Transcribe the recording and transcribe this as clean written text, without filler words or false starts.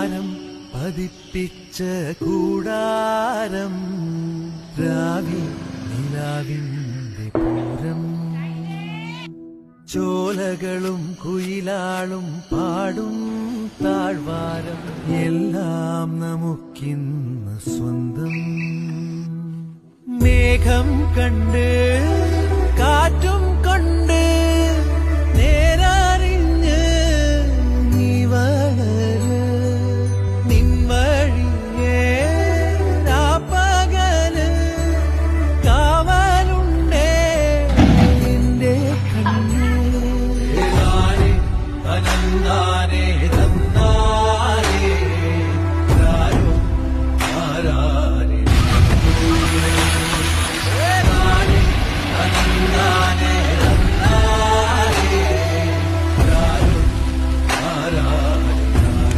താഴ്വാരം പതിപ്പിച്ച കൂടാരം, രാവിൽ നിലാവിന്റെ പൂരം, ചോലകളും കുയിലാളും പാടും താഴ്വാരം, എല്ലാം നമുക്കിന്ന് സ്വന്തം. മേഘം കണ്ട് കാറ്റും